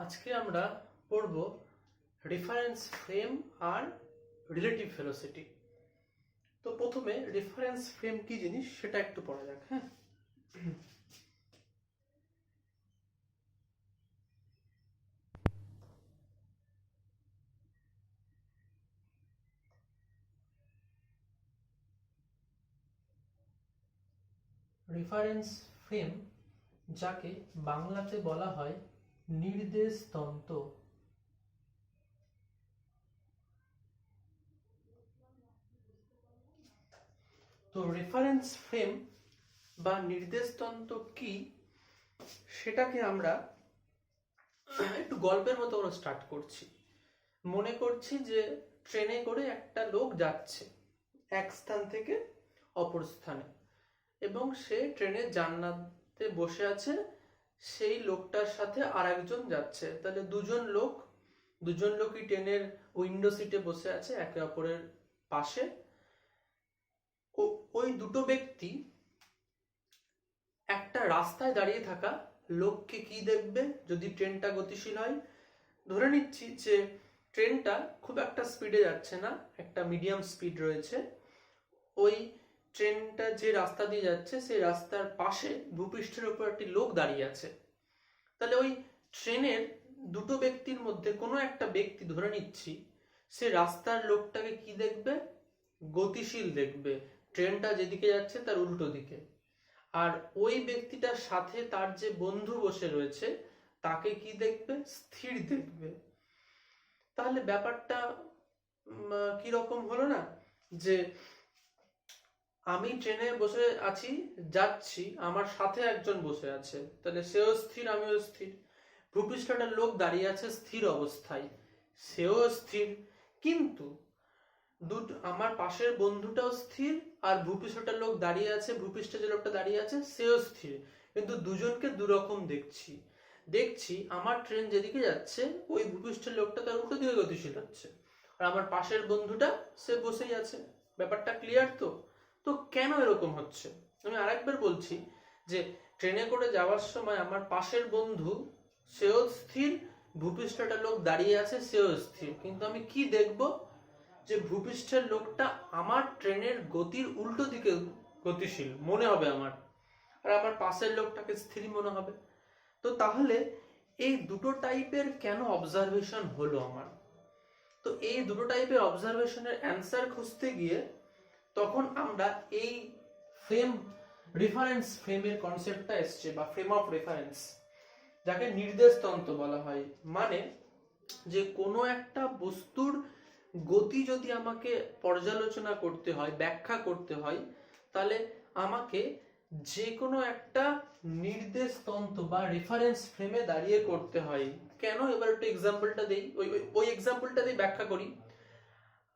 আজকে আমরা পড়ব রেফারেন্স ফ্রেম আর রিলেটিভ ভেলোসিটি। তো প্রথমে রেফারেন্স ফ্রেম কি জিনিস সেটা একটু পড়া যাক। হ্যাঁ, রেফারেন্স ফ্রেম যাকে বাংলাতে বলা হয় নির্দেশ তন্ত্র। তো রেফারেন্স ফ্রেম বা নির্দেশতন্ত্র কি সেটাকে আমরা একটু গল্পের মতো করে স্টার্ট করছি। মনে করছি যে ট্রেনে করে একটা লোক যাচ্ছে এক স্থান থেকে অপর স্থানে, এবং সে ট্রেনের জানলাতে বসে আছে, সেই লোকটার সাথে আর একজন যাচ্ছে। তাহলে দুজন লোকই ট্রেনের উইন্ডো সিটে বসে আছে একে অপরের পাশে। ওই দুটো ব্যক্তি একটা রাস্তায় দাঁড়িয়ে থাকা লোককে কি দেখবে? যদি ট্রেনটা গতিশীল হয়, ধরে নিচ্ছি যে ট্রেনটা খুব একটা স্পিডে যাচ্ছে না, একটা মিডিয়াম স্পিড রয়েছে। ওই ট্রেনটা যে রাস্তা দিয়ে যাচ্ছে সেই রাস্তার পাশে ভূপৃষ্ঠের উপর একটি লোক দাঁড়িয়ে আছে। তাহলে ওই ট্রেনের দুটো ব্যক্তির মধ্যে কোনো একটা ব্যক্তি, ধরে নিচ্ছি, সে রাস্তার লোকটাকে কি দেখবে? গতিশীল দেখবে, ট্রেনটা যেদিকে যাচ্ছে তার উল্টো দিকে। আর ওই ব্যক্তিটার সাথে তার যে বন্ধু বসে রয়েছে তাকে কি দেখবে? স্থির দেখবে। তাহলে ব্যাপারটা কি রকম হলো না, যে আমি ট্রেনে বসে আছি, যাচ্ছি, আমার সাথে একজন বসে আছে, তাহলে সেও স্থির, আমিও স্থির। ভূপৃষ্ঠটার লোক দাঁড়িয়ে আছে স্থির অবস্থায়, সেও স্থির। কিন্তু আমার পাশের বন্ধুটাও স্থির, আর ভূপৃষ্ঠটার লোক দাঁড়িয়ে আছে, ভূপৃষ্ঠে যে লোকটা দাঁড়িয়ে আছে সেও স্থির। কিন্তু দুজনকে দুরকম দেখছি আমার ট্রেন যেদিকে যাচ্ছে ওই ভূপৃষ্ঠের লোকটা তার উল্টো দিকে গতিশীল হচ্ছে, আর আমার পাশের বন্ধুটা সে বসেই আছে। ব্যাপারটা ক্লিয়ার তো? তো কেন এরকম হচ্ছে আমি আরেকবার বলছি, যে ট্রেনে করে যাওয়ার সময় আমার পাশের বন্ধু সেও স্থির, ভূপৃষ্ঠটার লোক দাঁড়িয়ে আছে সেও স্থির, কিন্তু আমি কি দেখব? যে ভূপৃষ্ঠের লোকটা আমার ট্রেনের গতির উল্টো দিকে গতিশীল মনে হবে আমার, আর আমার পাশের লোকটাকে স্থির মনে হবে। তো তাহলে এই দুটো টাইপের কেন অবজারভেশন হলো আমার? তো এই দুটো টাইপের অবজারভেশনের অ্যান্সার খুঁজতে গিয়ে তখন আমরা এই রেফারেন্স ফ্রেমের কনসেপ্টটা এসছে, বা ফ্রেম অফ রেফারেন্স, যাকে নির্দেশতন্ত্র বলা হয়। মানে যে কোনো একটা বস্তুর গতি যদি আমাকে পর্যালোচনা করতে হয়, ব্যাখ্যা করতে হয়, তাহলে আমাকে যে কোনো একটা নির্দেশতন্ত্র বা রেফারেন্স ফ্রেমে দাঁড়িয়ে করতে হয়। কেন? এবার একটু এক্সাম্পলটা দেই, ওই এক্সাম্পলটা দিয়ে ব্যাখ্যা করি।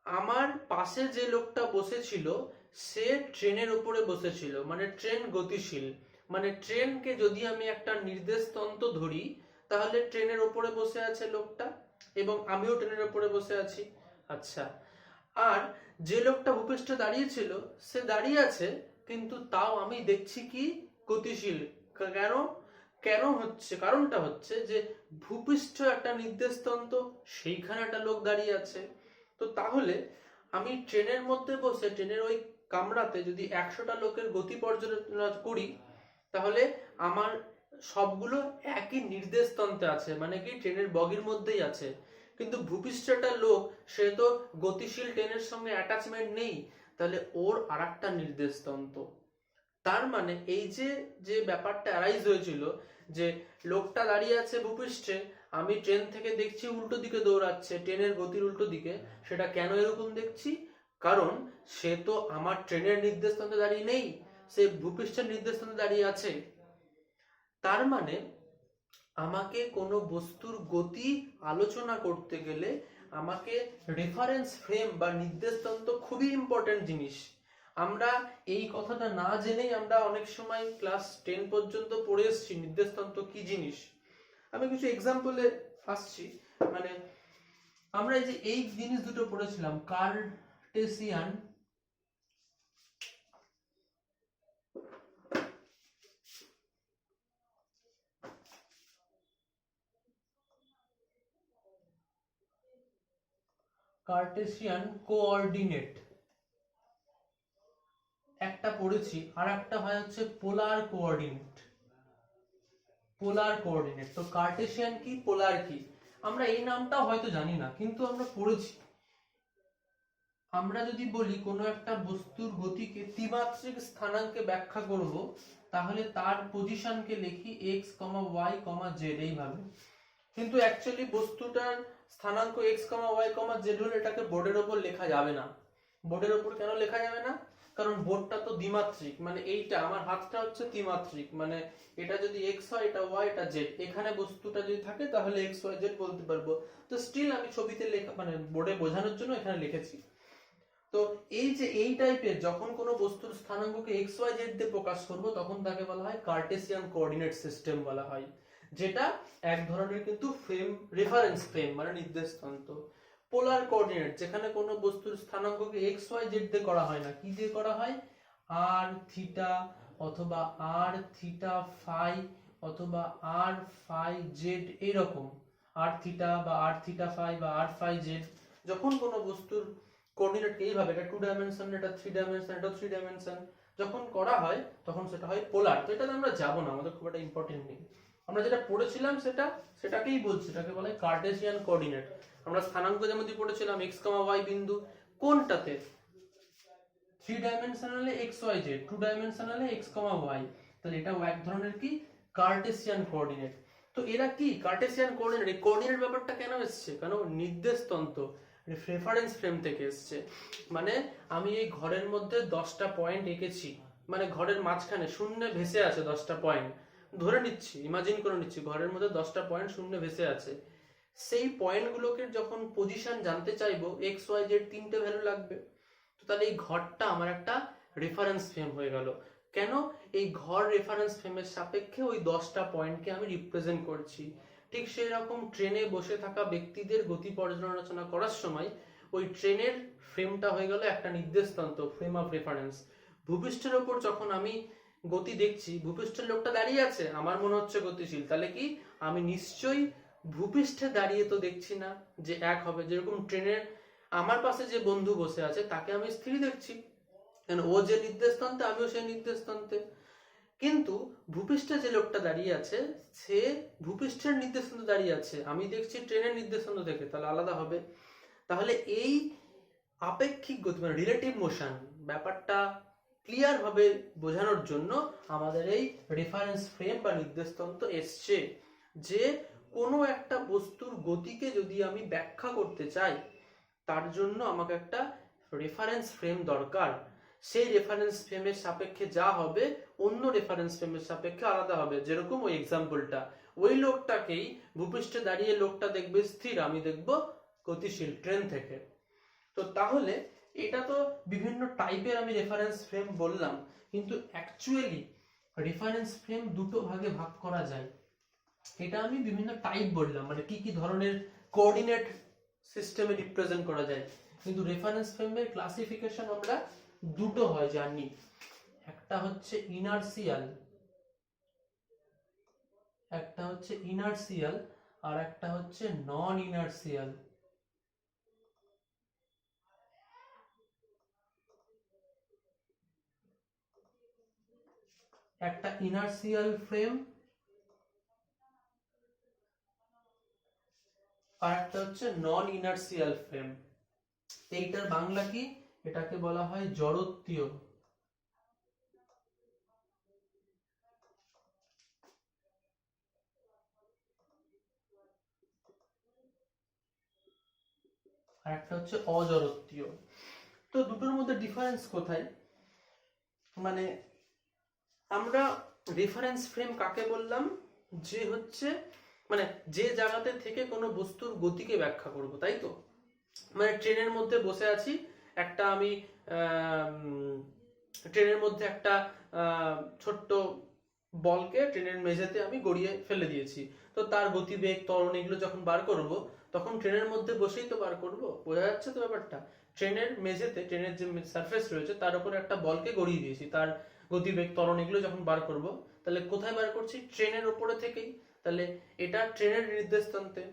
আমার পাশে যে লোকটা বসেছিল সে ট্রেনের উপরে বসেছিল, মানে ট্রেন গতিশীল, মানে ট্রেনকে যদি আমি একটা নির্দেশতন্ত্র ধরি, তাহলে ট্রেনের উপরে বসে আছে লোকটা, এবং আমিও ট্রেনের উপরে বসে আছি। আচ্ছা, আর যে লোকটা ভূপৃষ্ঠে দাঁড়িয়েছিল সে দাঁড়িয়ে আছে, কিন্তু তাও আমি দেখছি কি গতিশীল। কেন? কেন হচ্ছে? কারণটা হচ্ছে যে ভূপৃষ্ঠ একটা নির্দেশতন্ত্র, সেইখানে একটা লোক দাঁড়িয়ে আছে। তো তাহলে আমি ট্রেনের মধ্যে বসে ট্রেনের ওই কামরাতে যদি 100টা লোকের গতি পর্যালোচনা করি, তাহলে আমার সবগুলো একই নির্দেশতন্ত্রে আছে, মানে কি ট্রেনের বগির মধ্যেই আছে। কিন্তু ভূপৃষ্ঠটা লোক, সে তো গতিশীল ট্রেনের সঙ্গে অ্যাটাচমেন্ট নেই, তাহলে ওর আর একটা নির্দেশতন্ত্র। তার মানে এই যে যে ব্যাপারটা অ্যারাইজ হয়েছিল, যে লোকটা দাঁড়িয়ে আছে ভূপৃষ্ঠে, আমি ট্রেন থেকে দেখছি উল্টো দিকে দৌড়াচ্ছে, ট্রেনের গতির উল্টো দিকে। সেটা কেন এরকম দেখছি? কারণ সে তো আমার ট্রেনের নির্দেশতন্ত্রে দাঁড়িয়ে নেই, সে ভূপৃষ্ঠের নির্দেশতন্ত্রে দাঁড়িয়ে আছে। তার মানে আমাকে কোনো বস্তুর গতি আলোচনা করতে গেলে আমাকে রেফারেন্স ফ্রেম বা নির্দেশতন্ত্র খুবই ইম্পর্টেন্ট জিনিস। আমরা এই কথাটা না জেনেই আমরা অনেক সময় ক্লাস 10 পর্যন্ত পড়ে এসেছি নির্দেশতন্ত্র কি জিনিস। আমি কিছু এক্সাম্পলে আসছি। মানে আমরা এই জিনিস দুটো পড়েছিলাম, কার্টেসিয়ান কার্টেসিয়ান কোঅর্ডিনেট একটা পড়েছি, আর একটা হয় হচ্ছে পোলার কোঅর্ডিনেট। পোলার কোঅর্ডিনেট, তো কার্টেসিয়ান কি, পোলার কি, আমরা এই নামটাও হয়তো জানি না, কিন্তু আমরা পড়েছি। আমরা যদি বলি কোনো একটা বস্তুর গতিকে ত্রিমাত্রিক স্থানাঙ্কে ব্যাখ্যা করব, তাহলে তার পজিশনকে লিখি x, y, z এইভাবে। কিন্তু অ্যাকচুয়ালি বস্তুটার স্থানাঙ্ক x, y, z হলে এটাকে বোর্ডের ওপর লেখা যাবে না। বোর্ডের ওপর কেন লেখা যাবে না? কারণ বোর্ডটা তো দ্বিমাত্রিক, মানে এইটা আমার হাতটা হচ্ছে ত্রিমাত্রিক, মানে এটা যদি x হয়, এটা y, এটা z, এখানে বস্তুটা যদি থাকে তাহলে x, y, z বলতে পারবো। তো স্টিল আমি ছবিতে লেখা, মানে বোর্ডে বোঝানোর জন্য এখানে লিখেছি। তো এই যে এই টাইপের যখন কোনো বস্তুর স্থানাঙ্ককে x, y, z দিয়ে প্রকাশ করব, তখন তাকে বলা হয় কার্টেসিয়ান কোঅর্ডিনেট সিস্টেম বলা হয়, যেটা এক ধরনের কিন্তু ফ্রেম, রেফারেন্স ফ্রেম মানে নির্দেশ তন্ত্র। পোলার কোঅর্ডিনেট, যেখানে কোনো বস্তুর স্থানাঙ্ককে x, y, z দিয়ে করা হয় না, কি দিয়ে করা হয়, r থিটা অথবা r থিটা ফাই অথবা r ফাই z, এরকম r থিটা বা r থিটা ফাই বা r ফাই z। যখন কোনো বস্তুর কোঅর্ডিনেটকে এইভাবে, এটা 2 ডাইমেনশন, এটা 3 ডাইমেনশন, এটা 3 ডাইমেনশন যখন করা হয়, তখন সেটা হয় পোলার। তো এটাতে আমরা যাব না, আমাদের খুব একটা ইম্পর্টেন্ট নেই। আমরা যেটা পড়েছিলাম সেটাকেই বলছি, এটাকে বলা হয় কার্টেসিয়ান কোঅর্ডিনেট। আমরা স্থানাঙ্ক যেমন পড়েছিলাম x, y বিন্দু, কোনটাতে, 3 ডাইমেনশনালে x, y, z, 2 ডাইমেনশনালে x, y, তাহলে এটা এক ধরনের কি কার্টেসিয়ান কোঅর্ডিনেট। তো এরা কি কার্টেসিয়ান কোঅর্ডিনেট, এই কোঅর্ডিনেট ব্যাপারটা কেন এসেছে, কারণ নির্দেশ তন্ত্র, রেফারেন্স ফ্রেম থেকে এসেছে। মানে আমি এই ঘরের মধ্যে 10টা পয়েন্ট এঁকেছি, মানে ঘরের মাঝখানে শূন্যে ভেসে আছে 10টা পয়েন্ট, ধরে নিচ্ছি, ইমাজিন করে নিচ্ছি ঘরের মধ্যে 10টা পয়েন্ট শূন্যে ভেসে আছে। সেই পয়েন্টগুলোকে যখন পজিশন জানতে চাইবো, x, y, z তিনটে ভ্যালু লাগবে। তো তাহলে এই ঘরটা আমার একটা রেফারেন্স ফ্রেম হয়ে গেল। কেন? এই ঘর রেফারেন্স ফ্রেমের সাপেক্ষে ওই 10টা পয়েন্টকে আমি রিপ্রেজেন্ট করছি। ঠিক সেই রকম ট্রেনে বসে থাকা ব্যক্তিদের গতি পর্যালোচনা করার সময় ওই ট্রেনের ফ্রেমটা হয়ে গেল একটা নির্দেশ তন্ত্র, ফ্রেম অফ রেফারেন্স। ভূপৃষ্ঠের ওপর যখন আমি গতি দেখছি, ভূপৃষ্ঠের লোকটা দাঁড়িয়ে আছে, আমার মনে হচ্ছে গতিশীল, তাহলে কি আমি নিশ্চয়ই ভূপৃষ্ঠে দাঁড়িয়ে তো দেখছি না যে এক হবে। যেরকম ট্রেনের আমার পাশে যে বন্ধু বসে আছে তাকে আমি স্থির দেখছি, কেন ও যে নির্দেশ তন্ত্রে, আমিও সেই নির্দেশ তন্ত্রে। কিন্তু ভূপৃষ্ঠে যে লোকটা দাঁড়িয়ে আছে, সে ভূপৃষ্ঠের নির্দেশ তন্ত্রে দাঁড়িয়ে আছে, আমি দেখছি ট্রেনের নির্দেশ তন্ত্র থেকে, তাহলে আলাদা হবে। তাহলে এই আপেক্ষিক গতি মানে রিলেটিভ মোশন ব্যাপারটা ক্লিয়ার ভাবে বোঝানোর জন্য আমাদের এই রেফারেন্স ফ্রেম বা নির্দেশতন্ত্র এসছে, যে কোনো একটা বস্তুর গতিকে যদি আমি ব্যাখ্যা করতে চাই, তার জন্য আমাকে একটা রেফারেন্স ফ্রেম দরকার। সেই রেফারেন্স ফ্রেমের সাপেক্ষে যা হবে, অন্য রেফারেন্স ফ্রেমের সাপেক্ষে আলাদা হবে। যেরকম ওই এক্সাম্পলটা, ওই লোকটাকেই ভূপৃষ্ঠে দাঁড়িয়ে লোকটা দেখবে স্থির, আমি দেখবো গতিশীল ট্রেন থেকে। তো তাহলে এটা তো বিভিন্ন টাইপের আমি রেফারেন্স ফ্রেম বললাম, কিন্তু অ্যাকচুয়ালি রেফারেন্স ফ্রেম দুটো ভাগে ভাগ করা যায়। এটা আমি বিভিন্ন টাইপ বললাম, মানে কি কি ধরনের কোঅর্ডিনেট সিস্টেমে রিপ্রেজেন্ট করা যায়, কিন্তু রেফারেন্স ফ্রেমের ক্লাসিফিকেশন আমরা দুটো হয় জানি। একটা হচ্ছে ইনার্সিয়াল, আর একটা হচ্ছে নন ইনার্সিয়াল। একটা ইনার্সিয়াল ফ্রেম আর একটা হচ্ছে নন ইনার্সিয়াল ফ্রেম। এইটার বাংলা কি? এটাকে বলা হয় জড়ত্বীয়। আর একটা হচ্ছে অজড়ত্বীয়। তো দুটোর মধ্যে ডিফারেন্স কোথায়? মানে আমরা রেফারেন্স ফ্রেম কাকে বললাম? যে হচ্ছে মানে যে জায়গাতে থেকে কোনো বস্তুর গতিকে ব্যাখ্যা করব, তাই তো? মানে ট্রেনের মধ্যে বসে আছি, একটা আমি ট্রেনের মধ্যে একটা ছোট্ট বলকে ট্রেনের মেঝেতে আমি গড়িয়ে ফেলে দিয়েছি। তো তার গতিবেগ, ত্বরণ এগুলো যখন বার করব, তখন ট্রেনের মধ্যে বসেই তো বার করব। বোঝা যাচ্ছে তো ব্যাপারটা? ট্রেনের মেঝেতে, ট্রেনের যে সারফেস রয়েছে তার উপরে একটা বলকে গড়িয়ে দিয়েছি, তার গতিবেগ, ত্বরণ এগুলো যখন বার করব, তাহলে কোথায় বার করছি? ট্রেনের উপরে থেকেই। তাহলে এটা ট্রেনের নির্দেশ তন্ত্রে।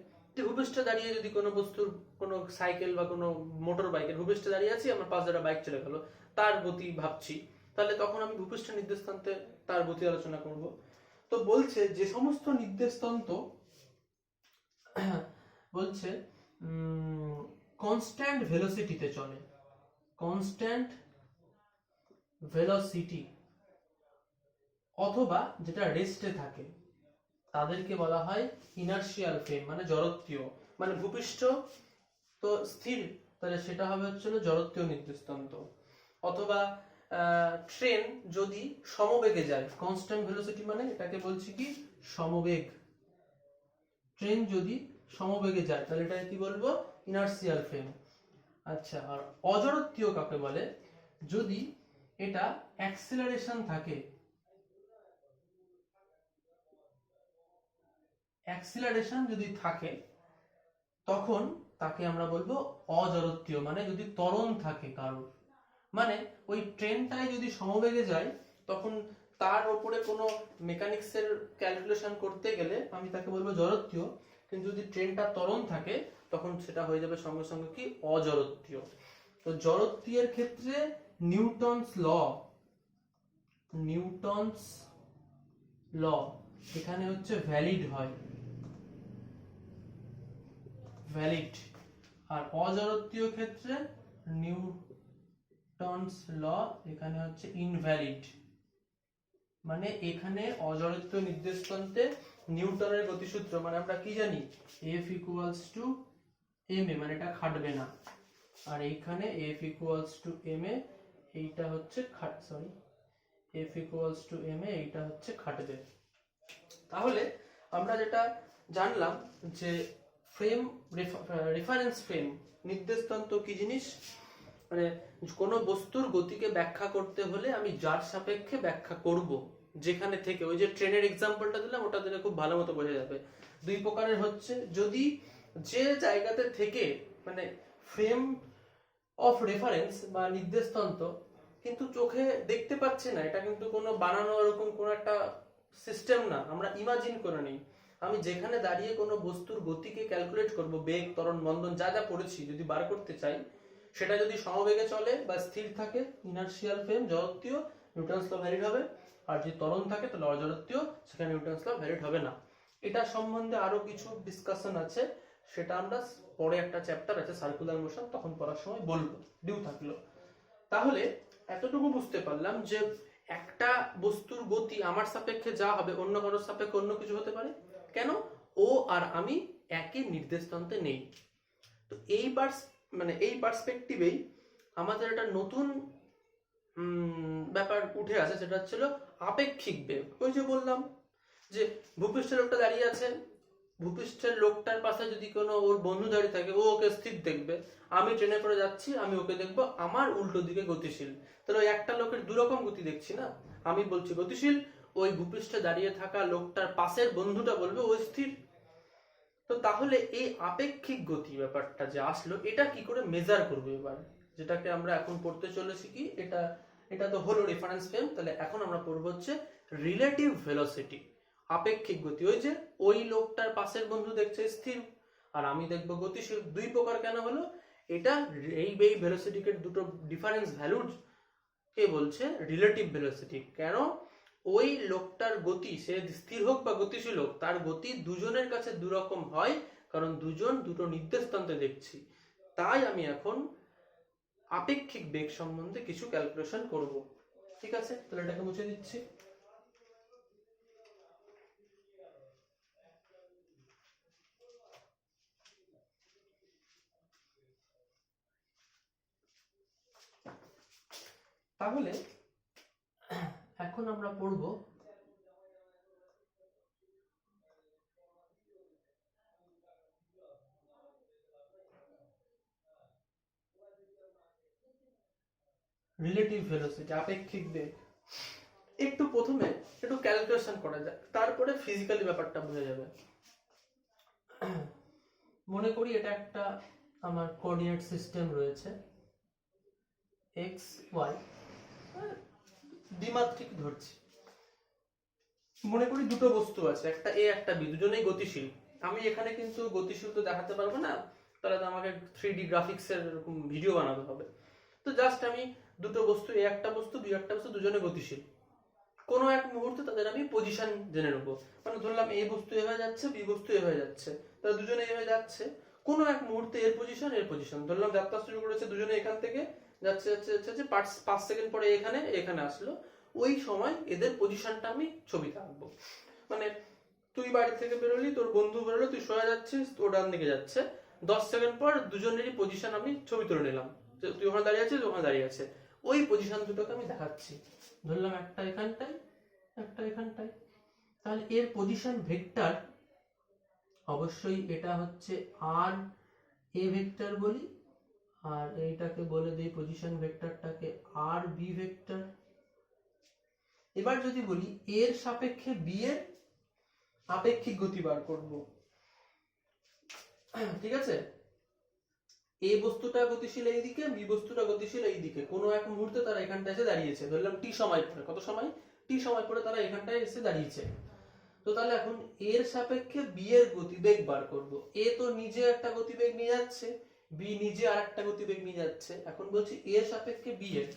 ভূপৃষ্ঠে দাঁড়িয়ে যদি কোনো বস্তুর, কোনো সাইকেল বা কোনো মোটর বাইকের ভূপৃষ্ঠে দাঁড়িয়ে আছি, আমার পাশ দিয়ে বাইক চলে গেল, তার গতি ভাবছি, তাহলে তখন আমি ভূপৃষ্ঠ নির্দেশান্তে তার গতি আলোচনা করব। তো বলছে যে সমস্ত নির্দেশতন্ত্র বলছে কনস্ট্যান্ট ভেলোসিটিতে চলে, কনস্ট্যান্ট ভেলোসিটি অথবা যেটা রেস্টে থাকে, তাদেরকে বলা হয় ইনার্শিয়াল ফ্রেম, মানে জড়ত্বীয়। মানে ভূপৃষ্ঠ তো স্থির, তাহলে সেটা হবে হচ্ছিল জড়ত্বীয় নির্দেশতন্ত্র। অথবা ট্রেন যদি সমবেগে যায়, কনস্ট্যান্ট ভেলোসিটি মানে এটাকে বলছি কি সমবেগ। ট্রেন যদি সমবেগে যায় তাহলে এটা কি বলবো, ইনার্শিয়াল ফ্রেম। আচ্ছা, আর অজড়ত্বীয় কাকে বলে, যদি এটা অ্যাক্সিলারেশন থাকে, অ্যাক্সিলারেশন যদি থাকে তখন তাকে আমরা বলবো অজড়ত্বীয়। মানে যদি ত্বরণ থাকে কারোর, মানে ওই ট্রেনটায় যদি সমবেগে যায় তখন তার উপরে কোনো মেকানিক্সের ক্যালকুলেশন করতে গেলে আমি তাকে বলবো জড়ত্বীয়, কিন্তু যদি ট্রেনটা ত্বরণ থাকে তখন সেটা হয়ে যাবে সঙ্গে সঙ্গে কি অজড়ত্বীয়। তো জড়ত্বীয়ের ক্ষেত্রে নিউটনস ল, নিউটনস ল এখানে হচ্ছে ভ্যালিড হয়, ভ্যালিড। আর অজড়ত্বীয় ক্ষেত্রে নিউটনস ল এখানে হচ্ছে ইনভ্যালিড। মানে এখানে অজড়ত্বীয় নির্দেশতন্ত্রে নিউটনের গতিসূত্র মানে আমরা কি জানি, F ইকুয়ালস টু ma, মানে এটা খাটবে না। আর এইখানে F ইকুয়ালস টু ma, এইটা হচ্ছে F ইকুয়ালস টু ma, এইটা হচ্ছে খাটবে। তাহলে আমরা যেটা জানলাম যে ফ্রেম, রেফারেন্স ফ্রেম, নির্দেশতন্ত্র কি জিনিস, মানে কোনো বস্তুর গতিকে ব্যাখ্যা করতে হলে আমি যার সাপেক্ষে ব্যাখ্যা করব, যেখানে থেকে, ওই যে ট্রেনের এক্সাম্পলটা দিলাম ওটা দিলে খুব ভালো মতো বোঝা যাবে। দুই প্রকারের হচ্ছে, যদি যে জায়গাতে থেকে, মানে ফ্রেম অফ রেফারেন্স বা নির্দেশতন্ত্র কিন্তু চোখে দেখতে পাচ্ছি না, এটা কিন্তু কোনো বানানো এরকম কোনো একটা সিস্টেম না, আমরা ইমাজিন করে নিই। আমি যেখানে দাঁড়িয়ে কোনো বস্তুর গতিকে ক্যালকুলেট করব, বেগ, ত্বরণ, মন্দন যা যা পড়েছি যদি বার করতে চাই, সেটা যদি সমবেগে চলে বা স্থির থাকে ইনার্শিয়াল ফ্রেম জড়ত্বীয়, নিউটনস ল ভ্যালিড হবে। আর যদি ত্বরণ থাকে তাহলে অজড়ত্বীয়, সেখানে নিউটনস ল ভ্যালিড হবে না। এটা সম্বন্ধে আরো কিছু ডিসকাশন আছে, সেটা আমরা পরে একটা চ্যাপ্টার আছে সার্কুলার মোশন, তখন পড়ার সময় বলবো, ডিউ থাকলো। তাহলে এতটুকু বুঝতে পারলাম যে একটা বস্তুর গতি আমার সাপেক্ষে যা হবে অন্য কারোর সাপেক্ষে অন্য কিছু হতে পারে। কেন? ও আর আমি একই নির্দেশতন্ত্রে নেই। তো এই পার্সপেক্টিভেই আমাদের একটা নতুন ব্যাপার উঠে আসে, সেটা হচ্ছিল আপেক্ষিক বেগ। ওই যে বললাম যে ভূপৃষ্ঠের লোকটা দাঁড়িয়ে আছে, ভূপৃষ্ঠের লোকটার পাশে যদি কোনো ওর বন্ধু দাঁড়িয়ে থাকে, ও ওকে স্থির দেখবে। আমি ট্রেনে করে যাচ্ছি, আমি ওকে দেখবো আমার উল্টো দিকে গতিশীল। তাহলে ওই একটা লোকের দুরকম গতি দেখছি না, আমি বলছি গতিশীল, ওই ভূপৃষ্ঠে দাঁড়িয়ে থাকা লোকটার পাশের বন্ধুটা বলবে ও স্থির। তো তাহলে এই আপেক্ষিক গতি ব্যাপারটা যে আসলো, এটা কি করে মেজার করবো এবার, যেটাকে আমরা এখন পড়তে চলেছি কি, এটা তো হলো রেফারেন্স ফ্রেম। তাহলে এখন আমরা পড়বো হচ্ছে রিলেটিভ ভেলোসিটি, আপেক্ষিক গতি। ওই যে ওই লোকটার পাশের বন্ধু দেখছে স্থির আর আমি দেখবো গতিশীল, দুই প্রকার কেন হলো, এটা এই ভেলোসিটিকে দুটো ডিফারেন্স ভ্যালু কে বলছে রিলেটিভ ভেলোসিটি। কেন? ওই লোকটার গতি, সে স্থির হোক বা গতিশীল হোক, তার গতি দুজনের কাছে দুরকম হয়, কারণ দুজন দুটো নির্দেশতন্ত্রে দেখছি। তাই আমি এখন আপেক্ষিক বেগ সম্বন্ধে কিছু ক্যালকুলেশন করব। ঠিক আছে, তাহলে এটাকে মুছে দিচ্ছি। তাহলে এখন আমরা পড়ব রিলেটিভ ভেলোসিটি, আপেক্ষিক বেগ। একটু প্রথমে একটু ক্যালকুলেশন করা যাক, তারপরে ফিজিক্যালি ব্যাপারটা বোঝা যাবে। মনে করি এটা একটা আমার কোঅর্ডিনেট সিস্টেম রয়েছে, এক্স ওয়াই, দ্বিমাত্রিক ধরছি। মনে করি দুটো বস্তু আছে, একটা এ একটা বি, দুজনেই গতিশীল। আমি এখানে কিন্তু গতিশীল তো দেখাতে পারবো না, তাহলে তো আমাকে 3D গ্রাফিক্সের এরকম ভিডিও বানাতে হবে। তো জাস্ট আমি দুটো বস্তু, এ একটা বস্তু বি একটা বস্তু, দুজনে গতিশীল, কোনো এক মুহূর্তে তাদের আমি পজিশন জেনে নেবো। মানে ধরলাম এই বস্তু এ হয়ে যাচ্ছে, বি বস্তু এ হয়ে যাচ্ছে, তারা দুজনে এ হয়ে যাচ্ছে, কোনো এক মুহূর্তে এর পজিশন ধরলাম যাত্রা শুরু করেছে দুজনে এখান থেকে, যাচ্ছে যাচ্ছে যাচ্ছে যাচ্ছে 5 সেকেন্ড পরে এখানে এখানে আসলো, ওই সময় এদের পজিশনটা আমি ছবিতে আঁকবো। মানে তুই বাড়ি থেকে বেরোলি, তোর বন্ধু বেরোলো, তুই সরে যাচ্ছিস, ও ডান দিকে যাচ্ছে, 10 সেকেন্ড পর দুজনেরই পজিশন আমি ছবি তুলে নিলাম, তুই ওখানে দাঁড়িয়ে আছিস, ওখানে দাঁড়িয়ে আছে, ওই পজিশন দুটোকে আমি দেখাচ্ছি। ধরলাম একটা এখানটায়, একটা এখানটায়, তাহলে এর পজিশন ভেক্টর অবশ্যই এটা হচ্ছে আর এ ভেক্টর বলি, আর এইটাকে বলে দিই পজিশন ভেক্টরটাকে আর বি ভেক্টর। এবার যদি বলি এর সাপেক্ষে বি এর আপেক্ষিক গতি বার করব, ঠিক আছে, এ বস্তুটা গতিশীল এই দিকে, বি বস্তুটা গতিশীল এই দিকে, কোনো এক মুহূর্তে তারা এখানটায় এসে দাঁড়িয়েছে, ধরলাম টি সময় পরে, কত সময়, টি সময় পরে তারা এখানটায় এসে দাঁড়িয়েছে। তো তাহলে এখন এর সাপেক্ষে বি এর গতিবেগ বার করব। এ তো নিজে একটা গতিবেগ নিয়ে যাচ্ছে, বি নিজে আরেকটা গতিবেগ নিয়ে যাচ্ছে, এখন বলছি এর সাপেক্ষে বি এর,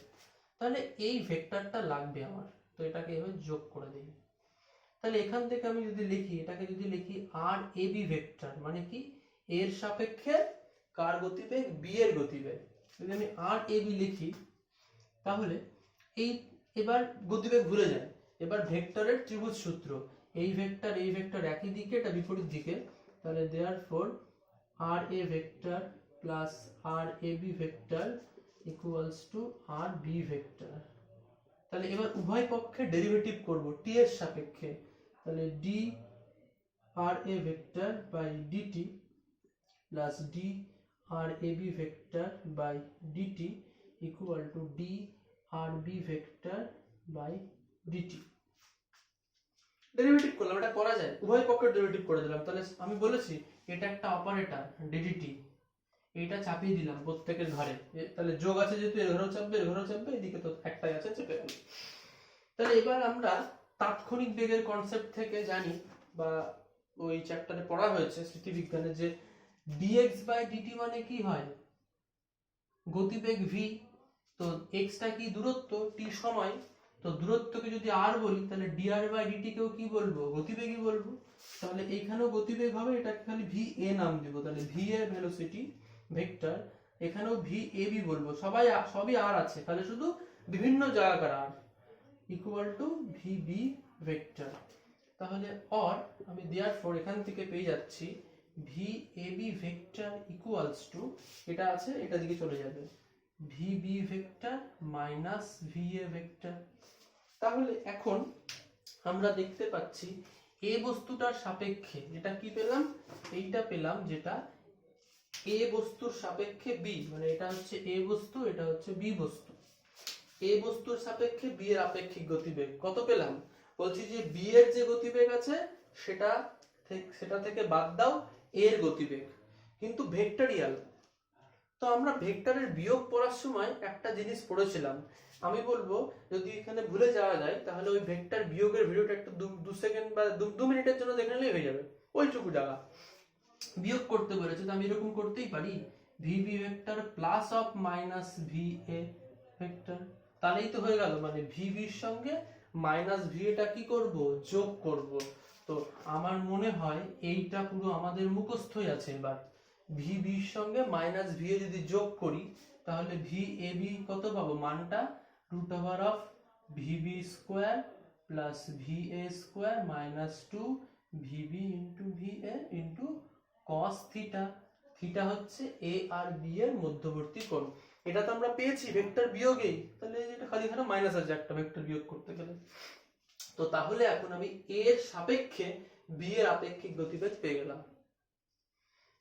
তাহলে এই ভেক্টরটা লাগবে আমার, তো এটাকে এভাবে যোগ করে দিই। তাহলে এখান থেকে আমি যদি লিখি, এটাকে যদি লিখি আর এ বি ভেক্টর, মানে কি এর সাপেক্ষে কার গতিবেগ, বি এর গতিবেগ, যদি আমি আর এ বি লিখি, তাহলে এই এবার গতিবেগ ভুলে যায়, এবার ভেক্টরের ত্রিভুজ সূত্র, এই ভেক্টর একই দিকে, এটা বিপরীত দিকে, তাহলে therefore R A vector plus R A B vector equals to R B vector. তাহলে এবার উভয় পক্ষে ডেরিভেটিভ করব টি এর সাপেক্ষে, তাহলে d R A vector by dt plus d R A B vector by dt equal to d R B vector by dt. Derivative করলাম, এটা করা যায়, উভয় পক্ষের ডেরিভেটিভ করে দিলাম। তাহলে আমি বলেছি এটা একটা অপারেটর ডিডিটি, এইটা চাপিয়ে দিলাম প্রত্যেকের ঘরে, তাহলে যোগ আছে যেহেতু এর ঘরেও চাপবে, এর ঘরেও চাপবে, এদিকে তো একটাই আছে, চেপে গেল। তাহলে এবার আমরা তাৎক্ষণিক বেগের কনসেপ্ট থেকে জানি, বা ওই চ্যাপ্টারে পড়া হয়েছে স্মৃতিবিজ্ঞানে, যে dx বাই dt মানে কি হয়, গতিবেগ v, তো x টা কি দূরত্ব, t সময়, তো দূরত্বকে যদি r বলি, তাহলে dr বাই dt কেও কি বলবো, গতিবেগই বলবো। তাহলে এইখানেও গতিবেগ হবে, এটাকে খালি v a নাম দিব, তাহলে v a ভেলোসিটি ভেক্টর, এখানেও v a b বলবো, সবই r আছে, তাহলে শুধু বিভিন্ন জায়গাকার r equal to v b vector. তাহলে অর আমি দেয়ারফর এখান থেকে পেয়ে যাচ্ছি v a b vector equals two, এটা আছে এটা দিকে চলে যাবে, v b vector minus v a vector. তাহলে এখন আমরা দেখতে পাচ্ছি এ বস্তুটার সাপেক্ষে যেটা কি পেলাম, এইটা পেলাম, যেটা এ বস্তুর সাপেক্ষে বি, মানে এটা হচ্ছে এ বস্তু, এটা হচ্ছে বি বস্তু, এ বস্তুর সাপেক্ষে বি এর আপেক্ষিক গতিবেগ কত পেলাম, বলছি যে বি এর যে গতিবেগ আছে সেটা থেকে বাদ দাও এর গতিবেগ, কিন্তু ভেক্টরিয়াল। তো আমরা ভেক্টরের বিয়োগ পড়ার সময় একটা জিনিস পড়েছিলাম, আমি বলবো যদি এখানে ভুলে যাওয়া যায়, তাহলে ওই ভেক্টর বিয়োগের ভিডিওটা একটা 2 সেকেন্ড বা 2 মিনিটের জন্য দেখে নিলেই হয়ে যাবে, ওইটুকু জায়গা বিয়োগ করতে বলেছে, তো আমি এরকম করতেই পারি, V B vector plus of minus V A vector, তাহলেই তো হয়ে গেল, মানে ভি বির সঙ্গে মাইনাস ভি এটা কি করব, যোগ করব। তো আমার মনে হয় এইটা পুরো আমাদের মুখস্থই আছে। এবার ভি বির সঙ্গে মাইনাস ভি এ যদি যোগ করি, তাহলে ভি এ বি কত পাবো, মানটা root over of V B square plus V A square minus 2 V B into V A into cos theta, theta হচ্ছে এ আর বি এর মধ্যবর্তী কোণ। এটা তো আমরা পেয়েছি ভেক্টর বিয়োগেই, তাহলে এটা খালি এখানে মাইনাস আছে একটা ভেক্টর বিয়োগ করতে গেলে। তো তাহলে এখন আমি a এর সাপেক্ষে b এর আপেক্ষিক গতিবেগ পেয়ে গেলাম।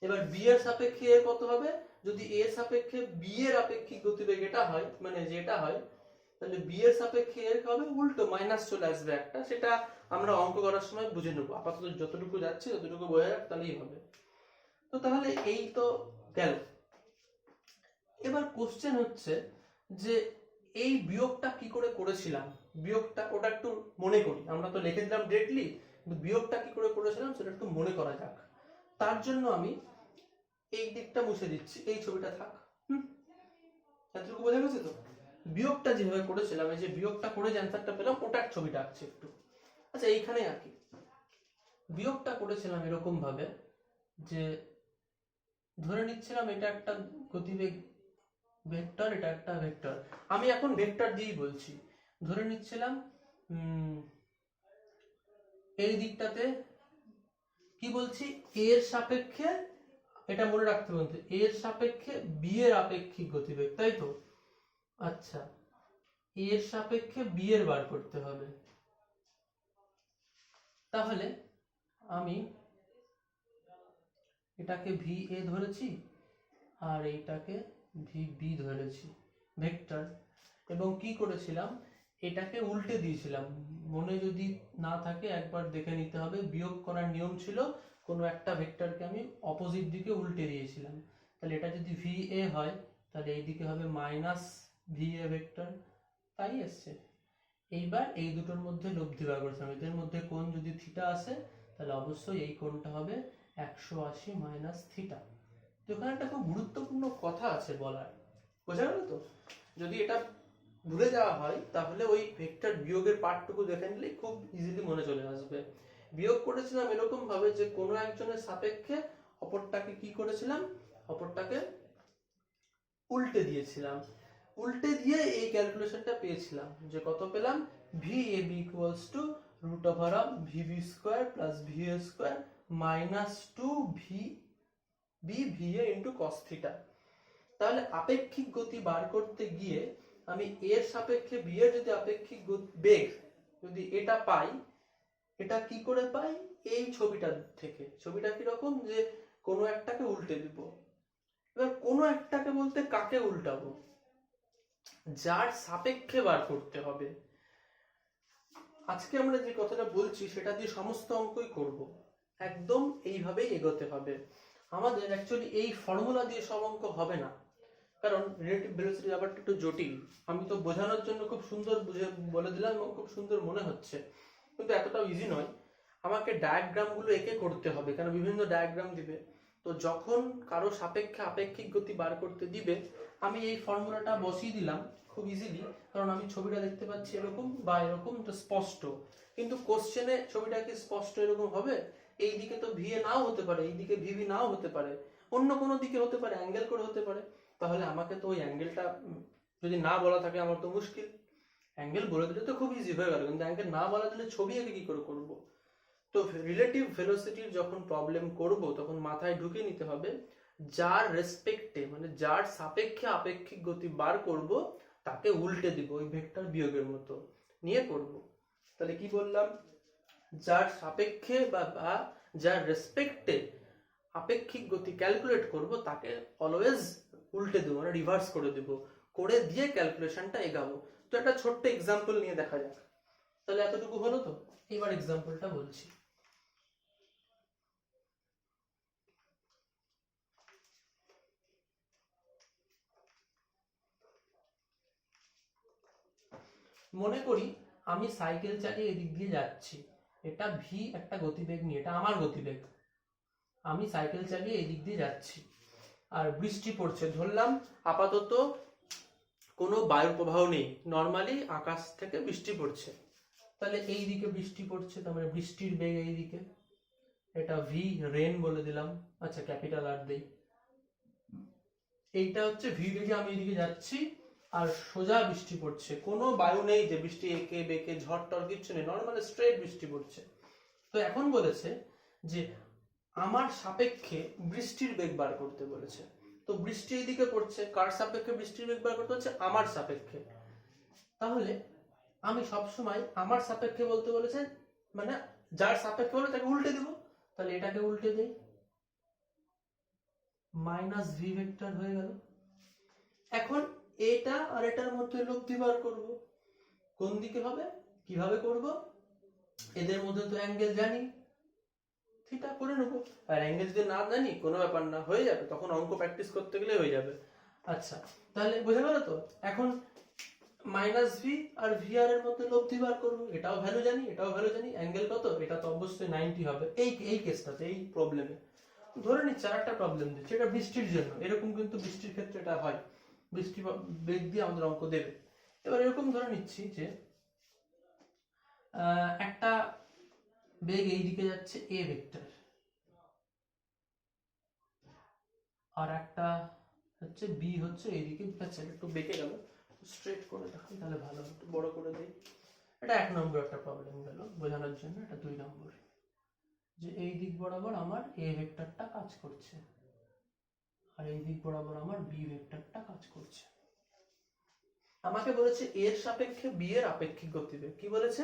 এবার b এর সাপেক্ষে এর কত হবে, যদি a এর সাপেক্ষে b এর আপেক্ষিক গতিবেগ এটা হয়, মানে যেটা হয়, তাহলে b এর সাপেক্ষে এর হবে উল্টো মাইনাস চলে আসবে একটা, সেটা আমরা অঙ্ক করার সময় বুঝে নেবো, আপাতত যতটুকু যাচ্ছে ততটুকু বোঝা যাক, তাহলেই হবে। তো তাহলে এই তো গেল। এবার কোশ্চেন হচ্ছে যে এই বিয়োগটা কি করে করেছিলাম, বিয়োগটা ওটা একটু মনে করি, আমরা তো লিখে দিলাম ডিরেক্টলি, কিন্তু বিয়োগটা কি করে করেছিলাম সেটা একটু মনে করা যাক। তার জন্য আমি এই দিকটা মুছে দিচ্ছি, এই ছবিটা থাক। এতটুকু বোঝা গেছে তো? বিয়োগটা যেভাবে করেছিলাম, এই যে বিয়োগটা করে যে অ্যান্সারটা পেলাম, ওটার ছবিটা আঁকছি একটু। আচ্ছা, এইখানে আঁকি। বিয়োগটা করেছিলাম এরকম ভাবে যে ধরে নিচ্ছিলাম এটা একটা গতিবেগ ভেক্টর, এটা একটা ভেক্টর। আমি এখন ভেক্টর দিয়েই বলছি। ধরে নিচ্ছিলাম এই দিকটাতে কি বলছি, এর সাপেক্ষে, এটা মনে রাখতে বলতে, এর সাপেক্ষে বি এর আপেক্ষিক গতিবেগ, তাই তো? আচ্ছা, এর সাপেক্ষে বি এর বার করতে হবে। তাহলে আমি এটাকে ভি এ ধরেছি আর এইটাকে ভি বি ধরেছি, ভেক্টর। এবং কি করেছিলাম, এটাকে উল্টে দিয়েছিলাম। মনে যদি না থাকে একবার দেখে নিতে হবে, বিয়োগ করার নিয়ম ছিল কোনো একটা ভেক্টরকে আমি অপোজিট দিকে উল্টে দিয়েছিলাম। তাহলে এটা যদি ভি এ হয় তাহলে এইদিকে হবে মাইনাস ভি এ ভেক্টর, তাই এসছে। এইবার এই দুটোর মধ্যে লব্ধি বার করেছিলাম, এদের মধ্যে কোণ যদি থিটা আসে তাহলে অবশ্যই এই কোণটা হবে 180 মাইনাস থিটা। তো এখানে একটা খুব গুরুত্বপূর্ণ কথা আছে বলার, বোঝা গেল তো? যদি এটা ভুলে যাওয়া হয় তাহলে ওই ভেক্টর বিয়োগের পার্টটুকু দেখে নিলে খুব ইজিলি মনে চলে আসবে। বিয়োগ করেছিলাম এরকম ভাবে যে কোনো একজনের সাপেক্ষে অপরটাকে কি করেছিলাম, অপরটাকে উল্টে দিয়েছিলাম। উল্টে দিয়ে এই ক্যালকুলেশনটা পেয়েছিলাম যে কত পেলাম, V A B equals to root over of V B square plus V A square minus 2 V B V A into cos theta. তাহলে আপেক্ষিক গতি বার করতে গিয়ে আমি এর সাপেক্ষে বি এর যদি আপেক্ষিক বেগ যদি এটা পাই, এটা কি করে পাই, এই ছবিটা থেকে। ছবিটা কিরকম, যে কোনো একটাকে উল্টে দিব। এবার কোনো একটাকে বলতে কাকে উল্টাবো, যার সাপেক্ষে বার করতে হবে। আজকে আমরা যে কথাটা বলছি সেটা দিয়ে সমস্ত অঙ্কই করব, একদম এইভাবেই এগোতে হবে আমাদের। অ্যাকচুয়ালি এই ফর্মুলা দিয়ে সব অঙ্ক হবে না, কারণ রিলেটিভ ভেলোসিটি ব্যাপারটা একটু জটিল। আমি তো বোঝানোর জন্য খুব সুন্দর বুঝে বলে দিলাম এবং খুব সুন্দর মনে হচ্ছে, কিন্তু এতটাও ইজি নয়। আমাকে ডায়াগ্রামগুলো এঁকে করতে হবে, কারণ বিভিন্ন ডায়াগ্রাম দিবে। তো যখন কারো সাপেক্ষে আপেক্ষিক গতি বার করতে দিবে, আমি এই ফর্মুলাটা বসিয়ে দিলাম খুব ইজিলি, কারণ আমি ছবিটা দেখতে পাচ্ছি এরকম বা এরকম, তো স্পষ্ট। কিন্তু কোশ্চেনে ছবিটা কি স্পষ্ট এরকম হবে? এই দিকে তো ভি এ নাও হতে পারে, এই দিকে ভিভি নাও হতে পারে, অন্য কোনো দিকে হতে পারে, অ্যাঙ্গেল করে হতে পারে। তাহলে আমাকে তো ওই অ্যাঙ্গেলটা যদি না বলা থাকে আমার তো মুশকিল। অ্যাঙ্গেল বলে দিলে তো খুব ইজি হয়ে গেল, কিন্তু অ্যাঙ্গেল না বলা দিলে ছবি এঁকে কি করে করবো? তো রিলেটিভ ভেলোসিটির যখন প্রবলেম করব তখন মাথায় ঢুকে নিতে হবে যার রেসপেক্টে, মানে যার সাপেক্ষে আপেক্ষিক গতি বার করব তাকে উল্টে দিব, ওই ভেক্টর বিয়োগের মতো নিয়ে করব। তাহলে কি বললাম, যার সাপেক্ষে বা যার রেসপেক্টে আপেক্ষিক গতি ক্যালকুলেট করব তাকে অলওয়েজ উল্টে দেবো, মানে রিভার্স করে দেব, করে দিয়ে ক্যালকুলেশনটা এগাবো। তো একটা ছোট্ট এক্সাম্পল নিয়ে দেখা যাক। তাহলে এতটুকু হলো তো? এবার এক্সাম্পলটা বলছি। মনে করি আমি সাইকেল চালিয়ে এদিক দিয়ে যাচ্ছি, এটা ভি একটা গতিবেগ নিয়ে, এটা আমার গতিবেগ, আমি সাইকেল চালিয়ে এদিক দিয়ে যাচ্ছি আর বৃষ্টি পড়ছে। ধরলাম আপাতত কোনো বায়ুর প্রবাহ নেই, নর্মালি আকাশ থেকে বৃষ্টি পড়ছে। তাহলে এই দিকে বৃষ্টি পড়ছে, তার মানে বৃষ্টির বেগ এই দিকে, এটা ভি রেন বলে দিলাম। আচ্ছা, ক্যাপিটাল আর দেই। এইটা হচ্ছে ভি বেগে আমি এদিকে যাচ্ছি আর সোজা বৃষ্টি পড়ছে, কোনো বায়ু নেই যে বৃষ্টি এঁকে বেঁকে ঝড় টর কিচ্ছু নেই, নর্মাল স্ট্রেট বৃষ্টি পড়ছে। তো এখন বলেছে যে আমার সাপেক্ষে বৃষ্টির বেগ বার করতে বলেছে। তো বৃষ্টি এইদিকে পড়ছে, কার সাপেক্ষে বৃষ্টির বেগ বার করতে হচ্ছে? আমার সাপেক্ষে। তাহলে আমি সবসময় আমার সাপেক্ষে বলতে বলেছে, মানে যার সাপেক্ষে বলে তাকে উল্টে দিব। তাহলে এটাকে উল্টে দেই, মাইনাস ভি ভেক্টর হয়ে গেল। এখন এটা আর এটার মধ্যে লব্ধি বার করব, কোন দিকে হবে, কিভাবে করব? এদের মধ্যে তো অ্যাঙ্গেল জানি, থিটা করে নেবো। আর অ্যাঙ্গেল যদি না জানি কোনো ব্যাপার না, হয়ে যাবে, তখন অঙ্ক প্র্যাকটিস করতে গেলে হয়ে যাবে। আচ্ছা, তাহলে বোঝা গেল তো? এখন মাইনাস ভি আর ভি আর এর মধ্যে লব্ধি বার করবো, এটাও ভ্যালু জানি, এটাও ভ্যালু জানি, অ্যাঙ্গেল কত, এটা তো অবশ্যই 90 হবে এই কেসটাতে, এই প্রবলেমে। ধরে নিচ্ছি আর একটা প্রবলেম দিচ্ছে, এটা বৃষ্টির জন্য, এরকম কিন্তু বৃষ্টির ক্ষেত্রে এটা হয়, বৃষ্টি বেগ দিয়ে আমাদের অঙ্ক দেবে। এবার এরকম ধরে নিচ্ছি যে একটা বেগ এই দিকে যাচ্ছে এ ভেক্টর, আর একটা হচ্ছে বি হচ্ছে এইদিকে, আচ্ছা একটু বেঁকে গেল, স্ট্রেট করে দেখাই তাহলে ভালো, একটু বড় করে দিই। এটা 1 নম্বর একটা প্রবলেম গেল বোঝানোর জন্য। এটা 2 নম্বর, যে এই দিক বরাবর আমার এ ভেক্টরটা কাজ করছে, আর এই দিক বরাবর আমার বি ভেক্টরটা কাজ করছে। আমাকে বলেছে এর সাপেক্ষে বি এর আপেক্ষিক গতিবেগ। কি বলেছে?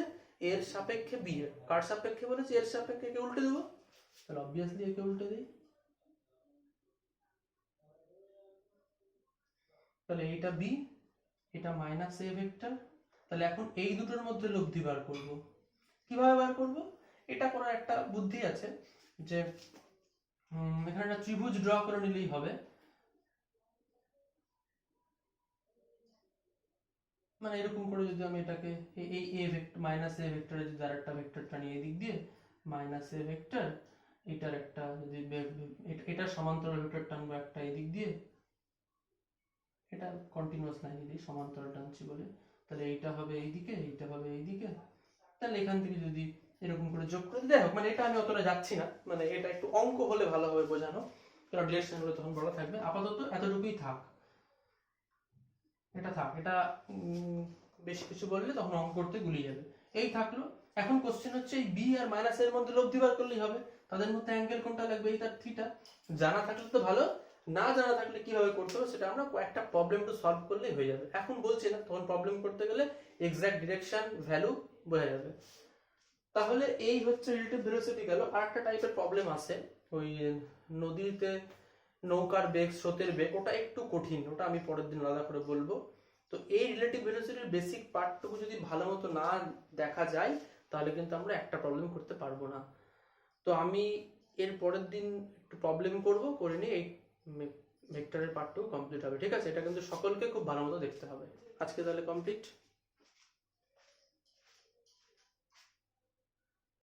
এর সাপেক্ষে বি এর, কার সাপেক্ষে বলেছে? এর সাপেক্ষে। কে উল্টে দেবো? তাহলে অবভিয়াসলি একে উল্টে দিই। তাহলে এইটা বি, এটা মাইনাস এ ভেক্টর। তাহলে এখন এই দুটোর মধ্যে লব্ধি বার করব। কিভাবে বার করব? এটা করার একটা বুদ্ধি আছে, যে এখানে একটা ত্রিভুজ ড্র করে নিলেই হবে। মানে এরকম করে যদি আমি এটাকে এই এ ভেক্টর মাইনাস এ ভেক্টরে যদি আরেকটা ভেক্টরটা নিয়ে এদিক দিয়ে মাইনাস এ ভেক্টর, এটার একটা যদি এটার সমান্তরাল ভেক্টর টানবো একটা এদিক দিয়ে, এটা কন্টিনিউয়াস লাইন দিয়ে সমান্তরাল টানছি বলে, তাহলে এইটা হবে এইদিকে, এইটা হবে এইদিকে। তাহলে এখান থেকে যদি এরকম করে যোগ করে দেয়, মানে এটা আমি অতটা যাচ্ছি না, মানে এটা একটু অঙ্ক হলে ভালোভাবে বোঝানো, কারণ ডিরেকশন গুলো তখন বড় থাকবে। আপাতত এতটুকুই থাক, এটা থাক, এটা বেশি কিছু বললে তখন অঙ্ক করতে গুলিয়ে যাবে। এই থাকলো। এখন কোশ্চেন হচ্ছে এই বি আর মাইনাস এর মধ্যে লব্ধি বার করলেই হবে। তাদের মধ্যে অ্যাঙ্গেল কোনটা লাগবে? এই তার থিটা। জানা থাকলে তো ভালো, না জানা থাকলে কিভাবে করতে হবে সেটা আমরা কয়েকটা প্রবলেম তো সলভ করলেই হয়ে যাবে। এখন বলছি না, তখন প্রবলেম করতে গেলে এক্সাক্ট ডিরেকশন ভ্যালু বোঝা যাবে। তাহলে এই হচ্ছে রিলেটিভ ভেলোসিটি গেল। আর একটা টাইপের প্রবলেম আছে ওই নদীতে নৌকার বেগ, স্রোতের বেগ, ওটা একটু কঠিন, ওটা আমি পরের দিন আলাদা করে বলবো। তো এই রিলেটিভ ভেলোসিটির বেসিক পার্টটুকু যদি ভালো মতো না দেখা যায় তাহলে কিন্তু আমরা একটা প্রবলেম করতে পারবো না। তো আমি এর পরের দিন একটু প্রবলেম করব, করে নিয়ে এই ভেক্টরের পার্টটুকু কমপ্লিট হবে। ঠিক আছে? এটা কিন্তু সকলকে খুব ভালো মতো দেখতে হবে। আজকে তাহলে কমপ্লিট।